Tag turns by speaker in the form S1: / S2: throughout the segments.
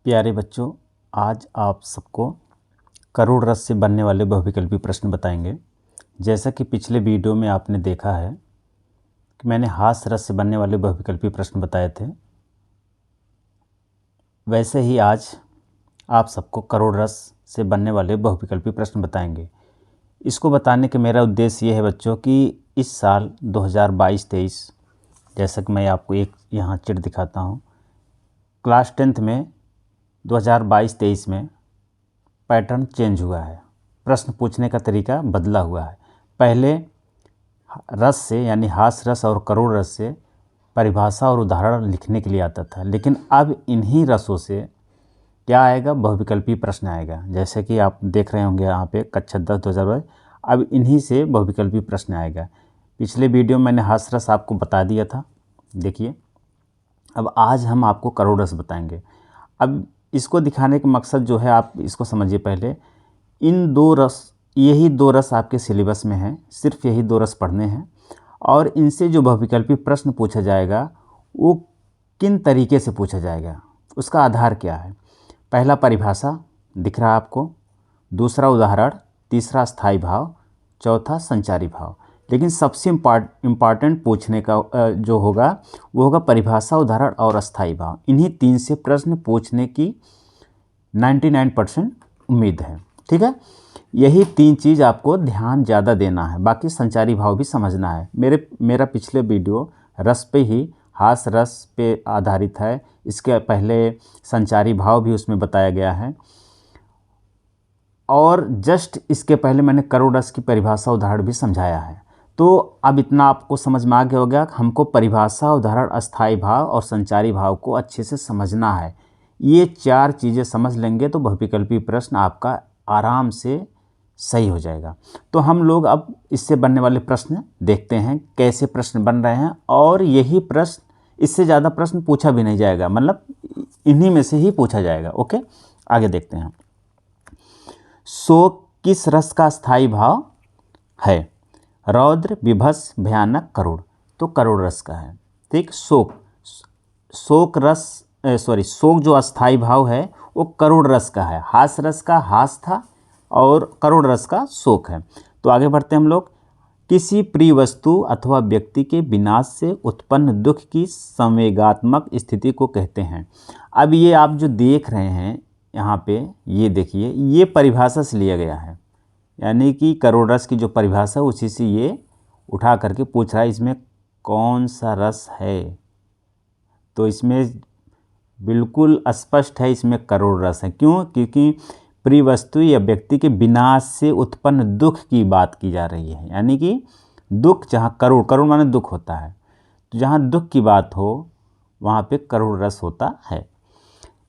S1: प्यारे बच्चों, आज आप सबको करोड़ रस से बनने वाले बहुविकल्पी प्रश्न बताएंगे। जैसा कि पिछले वीडियो में आपने देखा है कि मैंने हास्य रस से बनने वाले बहुविकल्पी प्रश्न बताए थे, वैसे ही आज आप सबको करोड़ रस से बनने वाले बहुविकल्पी प्रश्न बताएंगे। इसको बताने के मेरा उद्देश्य ये है बच्चों कि इस साल 2022-23, जैसा कि मैं आपको एक यहाँ चित्र दिखाता हूँ, क्लास 10th में 2022-23 में पैटर्न चेंज हुआ है। प्रश्न पूछने का तरीका बदला हुआ है। पहले रस से यानी हास्य रस और करोड़ रस से परिभाषा और उदाहरण लिखने के लिए आता था, लेकिन अब इन्हीं रसों से क्या आएगा, बहुविकल्पी प्रश्न आएगा। जैसे कि आप देख रहे होंगे यहाँ पे कक्षा 10 2022, अब इन्हीं से बहुविकल्पी प्रश्न आएगा। पिछले वीडियो में मैंने हास्य रस आपको बता दिया था, देखिए। अब आज हम आपको करोड़ रस बताएंगे। अब इसको दिखाने का मकसद जो है, आप इसको समझिए। पहले इन दो रस, यही दो रस आपके सिलेबस में हैं, सिर्फ यही दो रस पढ़ने हैं, और इनसे जो बहुविकल्पी प्रश्न पूछा जाएगा वो किन तरीके से पूछा जाएगा, उसका आधार क्या है। पहला परिभाषा दिख रहा है आपको, दूसरा उदाहरण, तीसरा स्थायी भाव, चौथा संचारी भाव। लेकिन सबसे इम्पॉर्टेंट पूछने का जो होगा वो होगा परिभाषा, उदाहरण और अस्थायी भाव। इन्हीं तीन से प्रश्न पूछने की 99% उम्मीद है, ठीक है। यही तीन चीज़ आपको ध्यान ज़्यादा देना है, बाकी संचारी भाव भी समझना है। मेरा पिछले वीडियो रस पे ही, हास्य रस पे आधारित है। इसके पहले संचारी भाव भी उसमें बताया गया है, और जस्ट इसके पहले मैंने करोड़ रस की परिभाषा, उदाहरण भी समझाया है। तो अब इतना आपको समझ में आ गया होगा, हमको परिभाषा, उदाहरण, अस्थायी भाव और संचारी भाव को अच्छे से समझना है। ये चार चीज़ें समझ लेंगे तो बहुविकल्पी प्रश्न आपका आराम से सही हो जाएगा। तो हम लोग अब इससे बनने वाले प्रश्न देखते हैं, कैसे प्रश्न बन रहे हैं। और यही प्रश्न, इससे ज़्यादा प्रश्न पूछा भी नहीं जाएगा, मतलब इन्हीं में से ही पूछा जाएगा। ओके, आगे देखते हैं। शोक किस रस का स्थायी भाव है? रौद्र, विभत्स, भयानक, करुण। तो करुण रस का है, ठीक। शोक जो अस्थायी भाव है वो करुण रस का है। हास्य रस का हास्य था और करुण रस का शोक है। तो आगे बढ़ते हैं हम लोग। किसी प्रिय वस्तु अथवा व्यक्ति के विनाश से उत्पन्न दुख की संवेगात्मक स्थिति को कहते हैं। अब ये आप जो देख रहे हैं यहाँ पे, ये देखिए, ये परिभाषा से लिया गया है, यानी कि करोड़ रस की जो परिभाषा उसी से ये उठा करके पूछ रहा है इसमें कौन सा रस है। तो इसमें बिल्कुल स्पष्ट है, इसमें करोड़ रस है। क्यों? क्योंकि प्रिय वस्तु या व्यक्ति के विनाश से उत्पन्न दुख की बात की जा रही है, यानी कि दुख, जहाँ करोड़ माने दुख होता है, तो जहाँ दुख की बात हो वहाँ पे करोड़ रस होता है।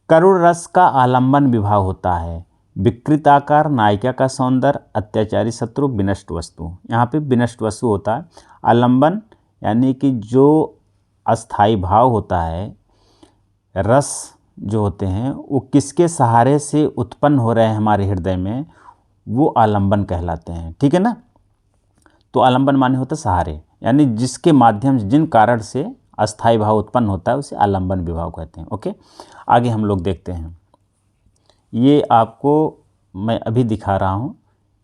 S1: करोड़ रस का आलंबन विभाव होता है। विकृत आकार, नायिका का सौंदर्य, अत्याचारी शत्रु, विनष्ट वस्तु। यहाँ पे विनष्ट वस्तु होता है। आलंबन यानी कि जो अस्थायी भाव होता है, रस जो होते हैं वो किसके सहारे से उत्पन्न हो रहे हैं हमारे हृदय में, वो आलंबन कहलाते हैं, ठीक है ना। तो आलंबन माने होता है सहारे, यानी जिसके माध्यम, जिन कारण से अस्थायी भाव उत्पन्न होता है उसे आलंबन विभाव कहते हैं। ओके, आगे हम लोग देखते हैं। ये आपको मैं अभी दिखा रहा हूँ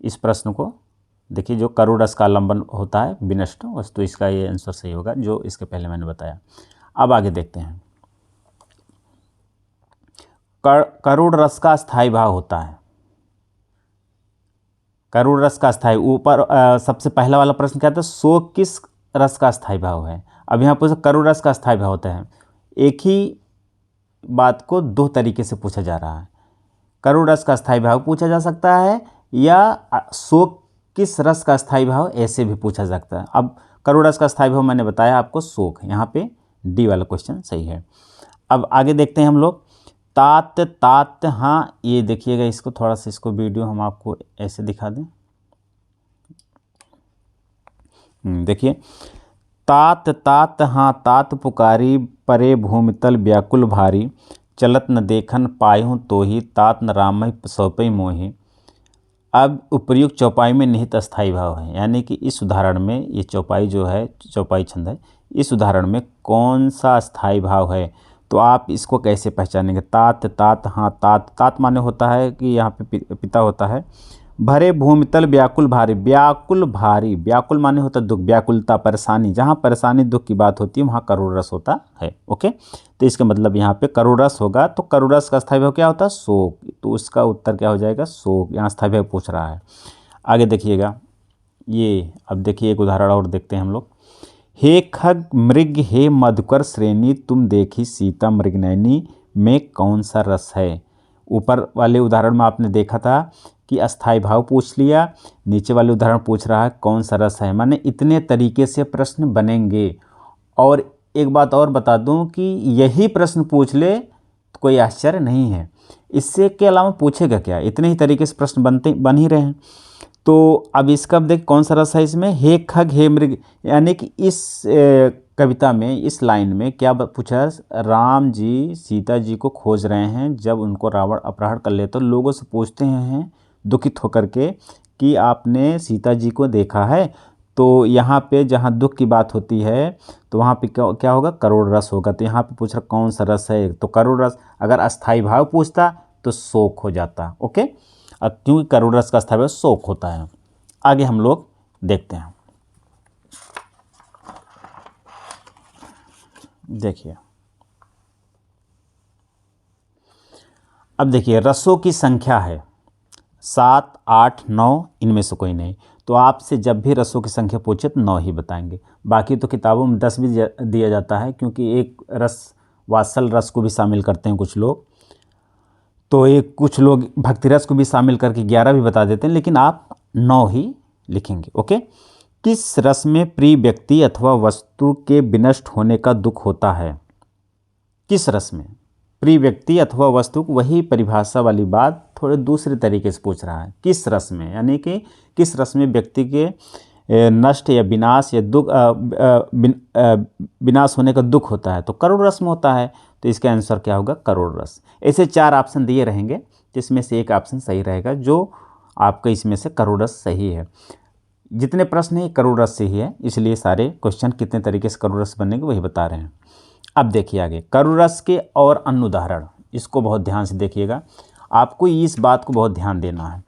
S1: इस प्रश्न को, देखिए। जो करोड़ रस का आलंबन होता है विनष्ट वस्तु, इसका ये आंसर सही होगा जो इसके पहले मैंने बताया। अब आगे देखते हैं। करोड़ रस का स्थायी भाव होता है। करोड़ रस का स्थायी, ऊपर सबसे पहला वाला प्रश्न क्या था, शोक किस रस का स्थायी भाव है। अब यहाँ पर करोड़ रस का स्थायी भाव होता है। एक ही बात को दो तरीके से पूछा जा रहा है। करोड़ रस का स्थायी भाव पूछा जा सकता है, या शोक किस रस का स्थायी भाव, ऐसे भी पूछा जा सकता है। अब करोड़ रस का स्थायी भाव मैंने बताया आपको शोक, यहाँ पे डी वाला क्वेश्चन सही है। अब आगे देखते हैं हम लोग। तात, हाँ, ये देखिएगा, इसको थोड़ा सा, इसको वीडियो हम आपको ऐसे दिखा दें, देखिए। तात, हाँ, तात पुकारी, परे भूमितल व्याकुल भारी, चलत न देखन पायूँ तो ही, तात न राम सौंपई मोहि। अब उपर्युक्त चौपाई में निहित अस्थायी भाव है, यानी कि इस उदाहरण में, ये चौपाई जो है, चौपाई छंद है, इस उदाहरण में कौन सा अस्थायी भाव है, तो आप इसको कैसे पहचानेंगे? तात तात, हाँ तात, तात माने होता है कि यहाँ पे पिता होता है। भरे भूमितल व्याकुल भारी, व्याकुल भारी, व्याकुल माने होता है दुख, व्याकुलता, परेशानी, जहाँ परेशानी दुख की बात होती है वहाँ करुण रस होता है। ओके, तो इसका मतलब यहाँ पे करुण रस होगा। तो करुण रस का स्थायी भाव क्या होता है? शोक। तो उसका उत्तर क्या हो जाएगा? शोक। यहाँ स्थायी भाव पूछ रहा है। आगे देखिएगा, ये अब देखिए एक उदाहरण और देखते हैं हम लोग। हे खग मृग हे मधुकर श्रेणी, तुम देखी सीता मृगनयनी, में कौन सा रस है? ऊपर वाले उदाहरण में आपने देखा था कि अस्थाई भाव पूछ लिया, नीचे वाले उदाहरण पूछ रहा है कौन सा रस है। माने इतने तरीके से प्रश्न बनेंगे। और एक बात और बता दूं कि यही प्रश्न पूछ ले तो कोई आश्चर्य नहीं है, इससे के अलावा पूछेगा क्या? इतने ही तरीके से प्रश्न बन ही रहे हैं। तो अब इसका देख कौन सा रस है इसमें? हे खग हे मृग, यानी कि इस कविता में, इस लाइन में क्या पूछा? राम जी सीता जी को खोज रहे हैं, जब उनको रावण अपहरण कर ले तो लोगों से पूछते हैं दुखित होकर के कि आपने सीता जी को देखा है? तो यहाँ पे जहाँ दुख की बात होती है तो वहाँ पे क्या होगा? करुण रस होगा। तो यहाँ पे पूछ रहा कौन सा रस है? तो करुण रस। अगर अस्थाई भाव पूछता तो शोक हो जाता। ओके, क्योंकि करुण रस का स्थायी भाव शोक होता है। आगे हम लोग देखते हैं। देखिए, अब देखिए रसों की संख्या है 7, 8, 9, इनमें से कोई नहीं। तो आपसे जब भी रसों की संख्या पूछे तो 9 ही बताएंगे। बाकी तो किताबों में 10 भी दिया जाता है, क्योंकि एक रस वात्सल रस को भी शामिल करते हैं कुछ लोग, तो एक कुछ लोग भक्ति रस को भी शामिल करके 11 भी बता देते हैं, लेकिन आप 9 ही लिखेंगे। ओके, किस रस में प्रिय व्यक्ति अथवा वस्तु के विनष्ट होने का दुख होता है? किस रस में प्रिय व्यक्ति अथवा वस्तु, वही परिभाषा वाली बात थोड़े दूसरे तरीके से पूछ रहा है। किस रस में, यानी कि किस रस में व्यक्ति के नष्ट या विनाश या दुख विनाश होने का दुख होता है? तो करुण रस में होता है। तो इसका आंसर क्या होगा? करुण रस। ऐसे 4 ऑप्शन दिए रहेंगे, जिसमें से एक ऑप्शन सही रहेगा, जो आपका इसमें से करुण रस सही है। जितने प्रश्न हैं करुण रस से ही है, इसलिए सारे क्वेश्चन कितने तरीके से करुण रस बनेंगे वही बता रहे हैं। अब देखिए आगे करुण रस के और अन्य उदाहरण, इसको बहुत ध्यान से देखिएगा। आपको इस बात को बहुत ध्यान देना है।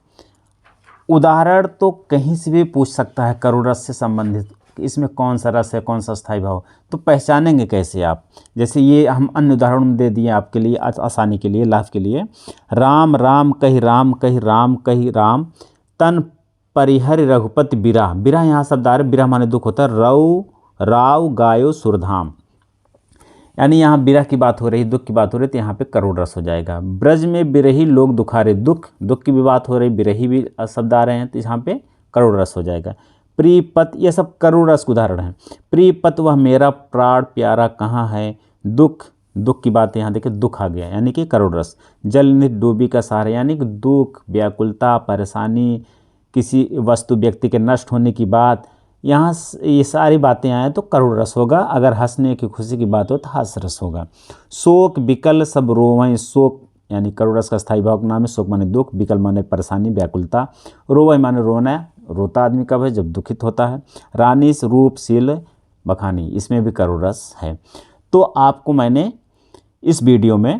S1: उदाहरण तो कहीं से भी पूछ सकता है करुण रस से संबंधित, इसमें कौन सा रस है, कौन सा स्थायी भाव, तो पहचानेंगे कैसे आप? जैसे ये हम अन्य उदाहरण में दे दिए आपके लिए आसानी के लिए, लाभ के लिए। राम राम कहि राम कहि राम कहि राम, तन परिहर रघुपति बिरह, बिरह यहाँ शब्द आ रहे, बिरह माने दुख होता है। रऊ राव गायो सुरधाम, यानी यहाँ बिरह की बात हो रही, दुख की बात हो रही, तो यहाँ पे करुण रस हो जाएगा। ब्रज में बिरही लोग दुखारे, दुख की भी बात हो रही, बिरही भी शब्द आ रहे हैं, तो यहाँ पे करुण रस हो जाएगा। प्रियपत, ये सब करुण रस उदाहरण है। प्रियपत वह मेरा प्राण प्यारा कहाँ है, दुख की बात यहाँ देखिए, दुख आ गया, यानी कि करुण रस। जल नित डूबी का सहारा, यानी कि दुख, व्याकुलता, परेशानी, किसी वस्तु व्यक्ति के नष्ट होने की बात, यहाँ ये सारी बातें आए तो करुण रस होगा। अगर हंसने की खुशी की बात हो तो हास रस होगा। शोक विकल सब रोवें, शोक यानी करुण रस का स्थायी भाव का नाम है। शोक माने दुख, विकल माने परेशानी, व्याकुलता, रोवें माने रोना, रोता आदमी कब है? जब दुखित होता है। रानीस रूपशील बखानी, इसमें भी करुण रस है। तो आपको मैंने इस वीडियो में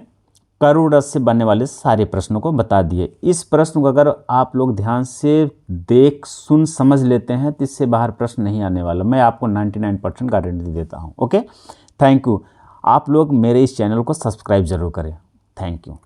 S1: करुण रस से बनने वाले सारे प्रश्नों को बता दिए। इस प्रश्न को अगर आप लोग ध्यान से देख सुन समझ लेते हैं तो इससे बाहर प्रश्न नहीं आने वाला, मैं आपको 99% गारंटी देता हूं। Okay, thank you. आप लोग मेरे इस चैनल को सब्सक्राइब जरूर करें। Thank you.